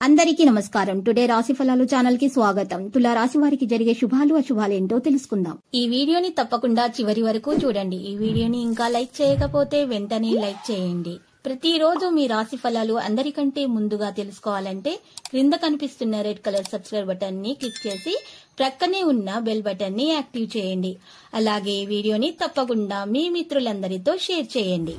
అందరికీ నమస్కారం. టుడే రాశి ఫలాలు ఛానల్ కి స్వాగతం. తులా రాశి వారికి జరిగే శుభాలు అశుభాలు ఏంటో తెలుసుకుందాం. ఈ వీడియోని తప్పకుండా చివరి వరకు చూడండి. ఈ వీడియోని ఇంకా లైక్ చేయకపోతే వెంటనే లైక్ చేయండి. ప్రతిరోజు మీ రాశి ఫలాలు అందరికంటే ముందుగా తెలుసుకోవాలంటే క్రింద కనిపిస్తున్న రెడ్ కలర్ సబ్స్క్రైబ్ బటన్ ని క్లిక్ చేసి ప్రక్కనే ఉన్న బెల్ బటన్ ని యాక్టివ్ చేయండి. అలాగే వీడియోని తప్పకుండా మీ మిత్రులందరితో షేర్ చేయండి.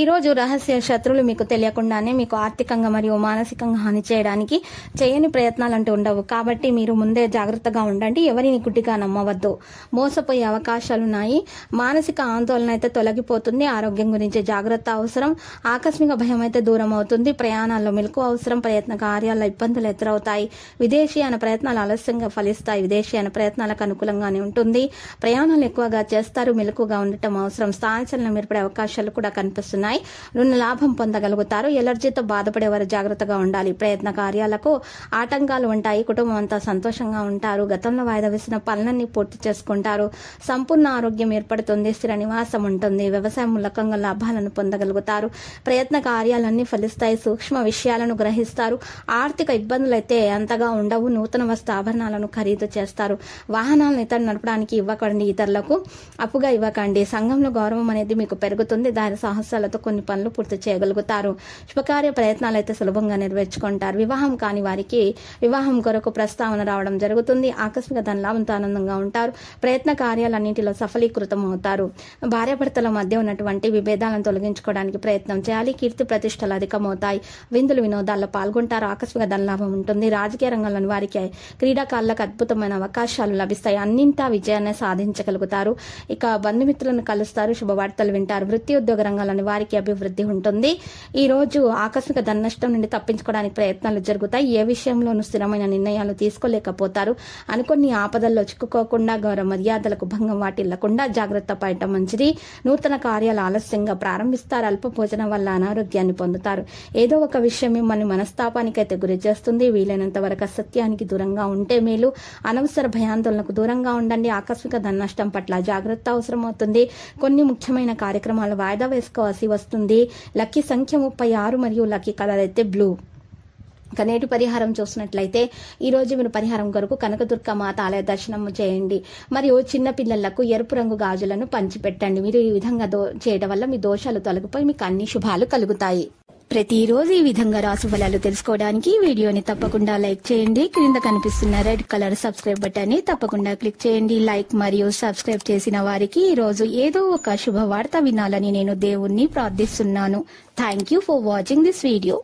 ఈ రోజు రహస్య శత్రువులు మీకు తెలియకుండానే మీకు ఆర్థికంగా మరియు మానసికంగా హాని చేయడానికి చేయని ప్రయత్నాలు అంటూ ఉండవు. కాబట్టి మీరు ముందే జాగ్రత్తగా ఉండండి. ఎవరిని గుడ్డిగా నమ్మవద్దు. మోసపోయే అవకాశాలున్నాయి. మానసిక ఆందోళన అయితే తొలగిపోతుంది. ఆరోగ్యం గురించి జాగ్రత్త అవసరం. ఆకస్మిక భయం అయితే దూరం అవుతుంది. ప్రయాణాల్లో మెలకు అవసరం. ప్రయత్న కార్యాల్లో ఇబ్బందులు ఎదురవుతాయి. విదేశీయాన ప్రయత్నాలు ఆలస్యంగా ఫలిస్తాయి. విదేశీయాన ప్రయత్నాలకు అనుకూలంగానే ఉంటుంది. ప్రయాణాలు ఎక్కువగా చేస్తారు. మెలకుగా ఉండటం అవసరం. స్థానచలనం ఏర్పడే అవకాశాలు కూడా కనిపిస్తున్నాయి. రుణ లాభం పొందగలుగుతారు. ఎలర్జీతో బాధపడేవారు జాగ్రత్తగా ఉండాలి. ప్రయత్న కార్యాలకు ఆటంకాలు ఉంటాయి. కుటుంబం అంతా సంతోషంగా ఉంటారు. గతంలో వాయిదా వేసిన పనులన్నీ పూర్తి చేసుకుంటారు. సంపూర్ణ ఆరోగ్యం ఏర్పడుతుంది. స్థిర నివాసం ఉంటుంది. వ్యవసాయం మూలకంగా లాభాలను పొందగలుగుతారు. ప్రయత్న కార్యాలన్నీ ఫలిస్తాయి. సూక్ష్మ విషయాలను గ్రహిస్తారు. ఆర్థిక ఇబ్బందులు అయితే అంతగా ఉండవు. నూతన వస్తు ఆభరణాలను ఖరీదు చేస్తారు. వాహనాలను ఇతరులు నడపడానికి ఇవ్వకండి. ఇతరులకు అప్పుగా ఇవ్వకండి. సంఘంలో గౌరవం అనేది మీకు పెరుగుతుంది. దాని సాహసాలతో కొన్ని పనులు పూర్తి చేయగలుగుతారు. శుభకార్య ప్రయత్నాలు అయితే సులభంగా నెరవేర్చుకుంటారు. వివాహం కాని వారికి వివాహం కొరకు ప్రస్తావన రావడం జరుగుతుంది. ఆకస్మిక ధనలాభంతో ఆనందంగా ఉంటారు. ప్రయత్న కార్యాలన్నింటిలో సఫలీకృతం అవుతారు. భార్యాభర్తల మధ్య ఉన్నటువంటి విభేదాలను తొలగించుకోవడానికి ప్రయత్నం చేయాలి. కీర్తి ప్రతిష్టలు అధికమవుతాయి. విందులు వినోదాల్లో పాల్గొంటారు. ఆకస్మిక ధనలాభం ఉంటుంది. రాజకీయ రంగంలోని వారికి క్రీడాకారులకు అద్భుతమైన అవకాశాలు లభిస్తాయి. అన్నింటా విజయాన్ని సాధించగలుగుతారు. ఇక బంధుమిత్రులను కలుస్తారు. శుభవార్తలు వింటారు. వృత్తి ఉద్యోగ రంగాల్లోని వారికి అభివృద్ధి ఉంటుంది. ఈ రోజు ఆకస్మిక ధన నష్టం నుండి తప్పించుకోవడానికి ప్రయత్నాలు జరుగుతాయి. ఏ విషయంలోనూ స్థిరమైన నిర్ణయాలు తీసుకోలేకపోతారు. అనుకుని ఆపదల్లో చిక్కుకోకుండా గౌరవ మర్యాదలకు భంగం వాటిల్లకుండా జాగ్రత్త పడటం మంచిది. నూతన కార్యాలు ఆలస్యంగా ప్రారంభిస్తారు. అల్ప భోజనం వల్ల అనారోగ్యాన్ని పొందుతారు. ఏదో ఒక విషయం మిమ్మల్ని మనస్తాపానికైతే గురి చేస్తుంది. వీలైనంత వరకు అసత్యానికి దూరంగా ఉంటే మేలు. అనవసర భయాందోళనకు దూరంగా ఉండండి. ఆకస్మిక ధన నష్టం పట్ల జాగ్రత్త అవసరమవుతుంది. కొన్ని ముఖ్యమైన కార్యక్రమాలు వాయిదా వేసుకోవాల్సి వస్తుంది. లక్కీ సంఖ్య 36 మరియు లక్కీ కలర్ అయితే బ్లూ. నేటి పరిహారం చూసినట్లయితే ఈ రోజు మీరు పరిహారం కొరకు కనకదుర్గ మాత ఆలయ దర్శనం చేయండి. మరియు చిన్న పిల్లలకు ఎరుపు రంగు గాజులను పంచిపెట్టండి. మీరు ఈ విధంగా చేయడం వల్ల మీ దోషాలు తొలగిపోయి మీకు అన్ని శుభాలు కలుగుతాయి. ప్రతిరోజు ఈ విధంగా రాశి ఫలాలు తెలుసుకోవడానికి వీడియోని తప్పకుండా లైక్ చేయండి. క్రింద కనిపిస్తున్న రెడ్ కలర్ సబ్స్క్రైబ్ బటన్ ని తప్పకుండా క్లిక్ చేయండి. లైక్ మరియు సబ్స్క్రైబ్ చేసిన వారికి ఈ రోజు ఏదో ఒక శుభవార్త వినాలని నేను దేవుణ్ణి ప్రార్థిస్తున్నాను. Thank you for watching this video.